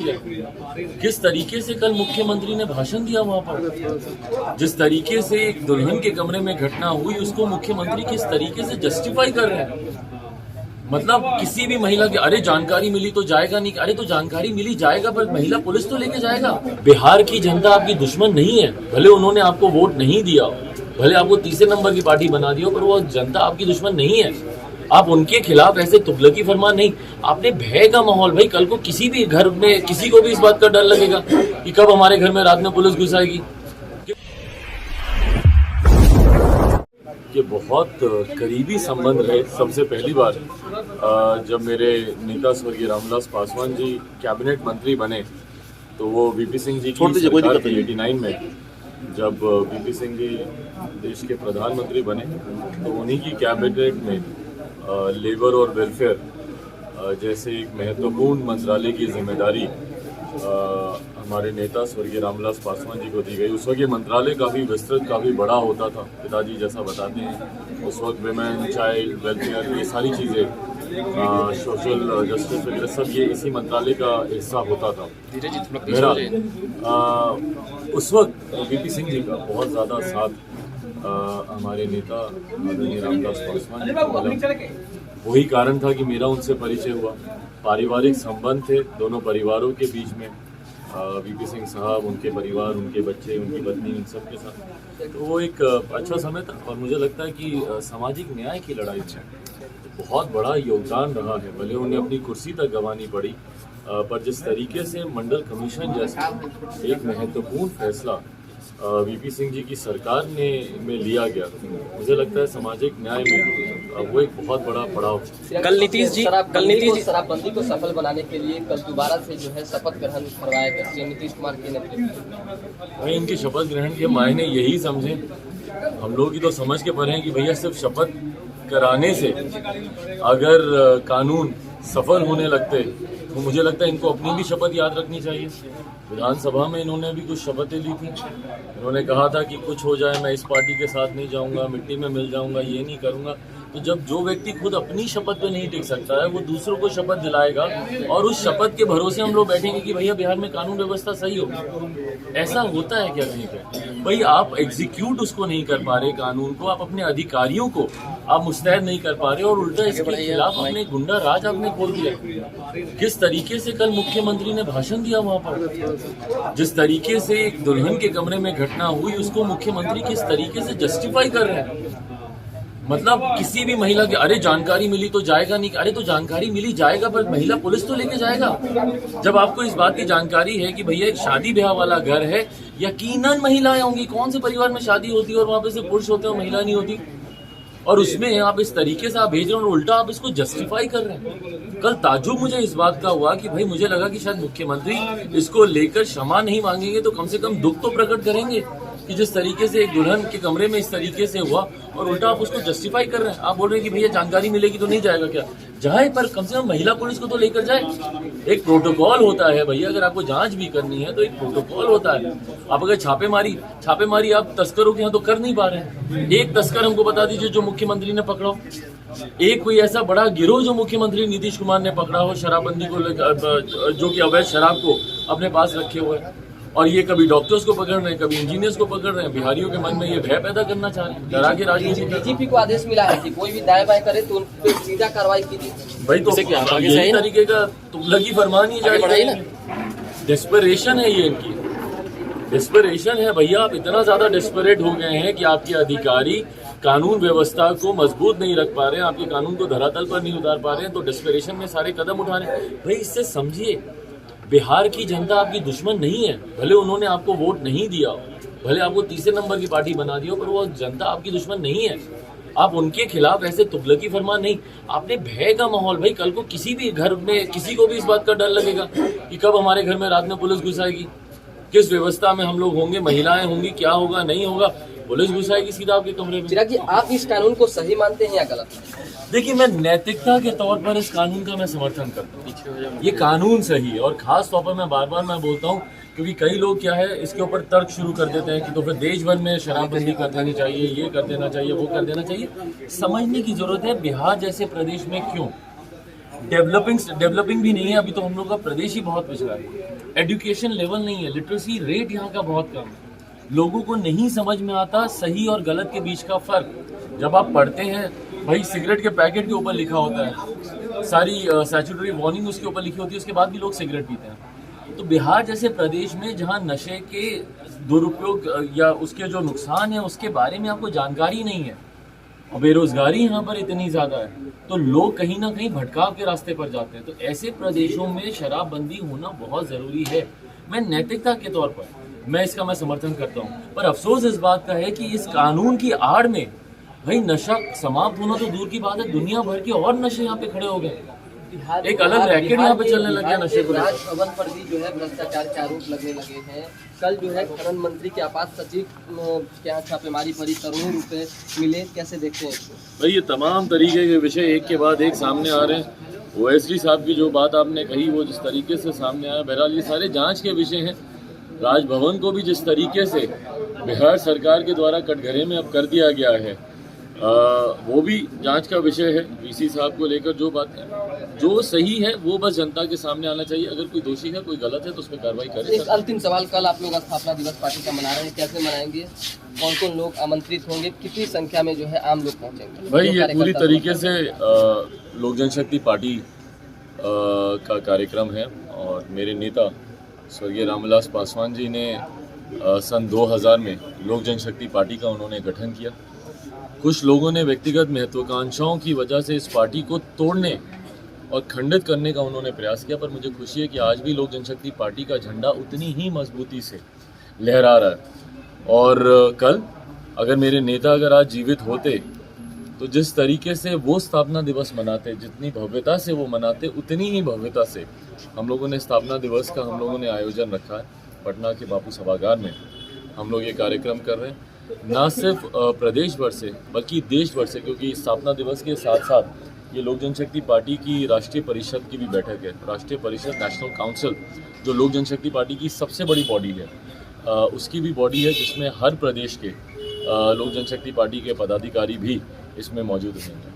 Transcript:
दिया, किस तरीके से कल मुख्यमंत्री ने भाषण दिया वहां पर, जिस तरीके से एक दुल्हन के कमरे में घटना हुई उसको मुख्यमंत्री किस तरीके से जस्टिफाई कर रहे हैं। मतलब किसी भी महिला के अरे जानकारी मिली तो जाएगा नहीं, अरे तो जानकारी मिली जाएगा पर महिला पुलिस तो लेके जाएगा। बिहार की जनता आपकी दुश्मन नहीं है, भले उन्होंने आपको वोट नहीं दिया, भले आपको तीसरे नंबर की पार्टी बना दिया, पर वो जनता आपकी दुश्मन नहीं है। आप उनके खिलाफ ऐसे तुगलकी फरमान नहीं, आपने भय का माहौल, भाई कल को किसी भी घर में किसी को भी इस बात का डर लगेगा कि कब हमारे घर में रात में पुलिस घुस आएगी। ये बहुत करीबी संबंध रहे। सबसे पहली बार जब मेरे नेता स्वर्गीय रामविलास पासवान जी कैबिनेट मंत्री बने तो वो वीपी सिंह जी की सरकार थी 89 में, जब वीपी सिंह जी देश के प्रधानमंत्री बने तो उन्हीं की कैबिनेट में लेबर और वेलफेयर जैसे एक महत्वपूर्ण मंत्रालय की जिम्मेदारी हमारे नेता स्वर्गीय रामविलास पासवान जी को दी गई। उस वक्त ये मंत्रालय काफ़ी विस्तृत, काफ़ी बड़ा होता था, पिताजी जैसा बताते हैं। उस वक्त विमेन, चाइल्ड वेलफेयर, ये सारी चीज़ें, सोशल जस्टिस वगैरह सब ये इसी मंत्रालय का हिस्सा होता था। मेरा उस वक्त वीपी सिंह जी का बहुत ज़्यादा साथ हमारे नेता आदरणीय रामविलास पासवान जी को मिला। वही कारण था कि मेरा उनसे परिचय हुआ। पारिवारिक संबंध थे दोनों परिवारों के बीच में, वीपी सिंह साहब, उनके परिवार, उनके बच्चे, उनकी पत्नी, इन सब के साथ। तो वो एक अच्छा समय था और मुझे लगता है कि सामाजिक न्याय की लड़ाई में बहुत बड़ा योगदान रहा है। भले उन्हें अपनी कुर्सी तक गंवानी पड़ी, पर जिस तरीके से मंडल कमीशन जैसा एक महत्वपूर्ण फैसला वीपी सिंह जी की सरकार में लिया गया, मुझे लगता है सामाजिक न्याय में वो एक बहुत बड़ा पड़ाव। कल नीतीश जी शराबबंदी को सफल बनाने के लिए कल दोबारा से जो है शपथ ग्रहण करवाया गया सीएम नीतीश कुमार के नेतृत्व में। इनके शपथ ग्रहण के मायने यही समझे, हम लोग ही तो समझ के पढ़े हैं कि भैया सिर्फ शपथ कराने से अगर कानून सफल होने लगते तो मुझे लगता है इनको अपनी भी शपथ याद रखनी चाहिए। विधानसभा में इन्होंने भी कुछ शपथें ली थी। इन्होंने कहा था कि कुछ हो जाए मैं इस पार्टी के साथ नहीं जाऊंगा, मिट्टी में मिल जाऊंगा, ये नहीं करूंगा। तो जब जो व्यक्ति खुद अपनी शपथ पे नहीं टिक सकता है वो दूसरों को शपथ दिलाएगा और उस शपथ के भरोसे हम लोग बैठेंगे कि भैया बिहार में कानून व्यवस्था सही हो। ऐसा होता है क्या कहीं पे? भाई आप एग्जीक्यूट उसको नहीं कर पा रहे कानून को, आप अपने अधिकारियों को आप मुस्तैद नहीं कर पा रहे और उल्टा इसके खिलाफ अपने गुंडा राज आपने खोल दिया। किस तरीके से कल मुख्यमंत्री ने भाषण दिया वहां पर, जिस तरीके से एक दुल्हन के कमरे में घटना हुई उसको मुख्यमंत्री किस तरीके से जस्टिफाई कर रहे हैं। मतलब किसी भी महिला के अरे जानकारी मिली तो जाएगा नहीं, अरे तो जानकारी मिली जाएगा पर महिला पुलिस तो लेके जाएगा। जब आपको इस बात की जानकारी है कि भैया एक शादी ब्याह वाला घर है, यकीनन महिलाएं होंगी। कौन से परिवार में शादी होती है और वहां पे सिर्फ पुरुष होते हैं और महिला नहीं होती, और उसमें आप इस तरीके से आप भेज रहे हो और उल्टा आप इसको जस्टिफाई कर रहे हैं। कल ताज्जुब मुझे इस बात का हुआ कि भाई मुझे लगा कि शायद मुख्यमंत्री इसको लेकर क्षमा नहीं मांगेंगे तो कम से कम दुख तो प्रकट करेंगे कि जिस तरीके से एक दुल्हन के कमरे में इस तरीके से हुआ और उल्टा आप उसको जस्टिफाई कर रहे हैं। आप बोल रहे हैं कि भैया जानकारी मिलेगी तो नहीं जाएगा, क्या जाए पर कम से कम महिला पुलिस को तो लेकर जाए। एक प्रोटोकॉल होता है भैया, अगर आपको जांच भी करनी है तो एक प्रोटोकॉल होता है। आप अगर छापेमारी आप तस्करों के यहाँ तो कर नहीं पा रहे हैं। एक तस्कर हमको बता दीजिए जो मुख्यमंत्री ने पकड़ा हो, एक कोई ऐसा बड़ा गिरोह जो मुख्यमंत्री नीतीश कुमार ने पकड़ा हो शराबबंदी को लेकर, जो कि अवैध शराब को अपने पास रखे हुए हैं। और ये कभी डॉक्टर्स को पकड़ रहे हैं, कभी इंजीनियर्स को पकड़ रहे हैं। बिहारियों के मन में ये भय पैदा करना चाह रहे हैं, डरा के राजनीति। डीजीपी को आदेश मिला है कि कोई भी दाएं बाएं करे तो उन पे सीधा कार्रवाई कीजिए। भाई तो यही तरीके का तुगलकी फरमान ही जारी है। डेस्परेशन है ये, इनकी डेस्परेशन है भैया। आप इतना ज्यादा डेस्परेट हो गए हैं कि आपके अधिकारी कानून व्यवस्था को मजबूत नहीं रख पा रहे हैं, आपके कानून को धरातल पर नहीं उतार पा रहे हैं, तो डेस्परेशन में सारे कदम उठा रहे हैं। भाई इससे समझिए बिहार की जनता आपकी दुश्मन नहीं है, भले उन्होंने आपको वोट नहीं दिया, भले आपको तीसरे नंबर की पार्टी बना दी हो, पर वो जनता आपकी दुश्मन नहीं है। आप उनके खिलाफ ऐसे तुगलकी फरमान नहीं, आपने भय का माहौल, भाई कल को किसी भी घर में किसी को भी इस बात का डर लगेगा कि कब हमारे घर में रात में पुलिस घुस आएगी, किस व्यवस्था में हम लोग होंगे, महिलाएं होंगी, क्या होगा नहीं होगा, पुलिस घुस आएगी सीधा आपके कमरे में। चिराग जी, आप इस कानून को सही मानते हैं या गलत? देखिए, मैं नैतिकता के तौर पर इस कानून का मैं समर्थन करता हूँ। ये कानून सही है और खास तौर पर मैं बार बार बोलता हूँ क्योंकि कई लोग क्या है इसके ऊपर तर्क शुरू कर देते हैं कि तो फिर देश भर में शराबबंदी कर देनी चाहिए, ये कर देना चाहिए, वो कर देना चाहिए। समझने की जरूरत है बिहार जैसे प्रदेश में क्यों डेवलपिंग भी नहीं है। अभी तो हम लोग का प्रदेश ही बहुत पिछड़ा है। एजुकेशन लेवल नहीं है, लिटरेसी रेट यहाँ का बहुत कम है। लोगों को नहीं समझ में आता सही और गलत के बीच का फर्क। जब आप पढ़ते हैं भाई, सिगरेट के पैकेट के ऊपर लिखा होता है, सारी स्टैट्यूटरी वार्निंग उसके ऊपर लिखी होती है, उसके बाद भी लोग सिगरेट पीते हैं। तो बिहार जैसे प्रदेश में जहाँ नशे के दुरुपयोग या उसके जो नुकसान है उसके बारे में आपको जानकारी नहीं है, और बेरोजगारी यहाँ पर इतनी ज़्यादा है, तो लोग कहीं ना कहीं भटकाव के रास्ते पर जाते हैं। तो ऐसे प्रदेशों में शराबबंदी होना बहुत ज़रूरी है। मैं नैतिकता के तौर पर मैं समर्थन करता हूँ, पर अफसोस इस बात का है कि इस कानून की आड़ में भाई नशा समाप्त होना तो दूर की बात है, दुनिया भर के और नशे यहाँ पे खड़े हो गए। एक अलग रैकेट यहाँ पे चलने लग गया नशे को। राजभवन पर भी जो है भ्रष्टाचार के आरोप लगने लगे हैं। कल जो है खनन मंत्री के आपात सचिव के यहाँ छापेमारी पड़ी, करोड़ों रुपए मिले, कैसे देखते हैं इसको? भाई ये तमाम तरीके के विषय एक के बाद एक सामने आ रहे हैं। ओएसडी साहब की जो बात आपने कही वो जिस तरीके से सामने आया, बहरहाल ये सारे जांच के विषय हैं। राजभवन को भी जिस तरीके से बिहार सरकार के द्वारा कटघरे में अब कर दिया गया है, वो भी जांच का विषय है। वीसी साहब को लेकर जो बात है, जो सही है वो बस जनता के सामने आना चाहिए। अगर कोई दोषी है, कोई गलत है तो उस पर कार्रवाई करें। एक अंतिम सवाल, कल आप लोग स्थापना दिवस पार्टी का मना रहे हैं, कैसे मनाएंगे? कौन कौन लोग आमंत्रित होंगे? कितनी संख्या में जो है आम लोग पहुंचेंगे? भाई ये पूरी तरीके से लोक जनशक्ति पार्टी का कार्यक्रम है, और मेरे नेता स्वर्गीय रामविलास पासवान जी ने सन 2000 में लोक जनशक्ति पार्टी का उन्होंने गठन किया। कुछ लोगों ने व्यक्तिगत महत्वाकांक्षाओं की वजह से इस पार्टी को तोड़ने और खंडित करने का उन्होंने प्रयास किया, पर मुझे खुशी है कि आज भी लोक जनशक्ति पार्टी का झंडा उतनी ही मजबूती से लहरा रहा है। और कल अगर मेरे नेता आज जीवित होते तो जिस तरीके से वो स्थापना दिवस मनाते, जितनी भव्यता से वो मनाते, उतनी ही भव्यता से हम लोगों ने स्थापना दिवस का आयोजन रखा है। पटना के बापू सभागार में हम लोग ये कार्यक्रम कर रहे हैं, न सिर्फ प्रदेश भर से बल्कि देश भर से, क्योंकि स्थापना दिवस के साथ साथ ये लोक जनशक्ति पार्टी की राष्ट्रीय परिषद की भी बैठक है। राष्ट्रीय परिषद, नेशनल काउंसिल, जो लोक जनशक्ति पार्टी की सबसे बड़ी बॉडी है, उसकी भी बॉडी है, जिसमें हर प्रदेश के लोक जनशक्ति पार्टी के पदाधिकारी भी इसमें मौजूद रहेंगे।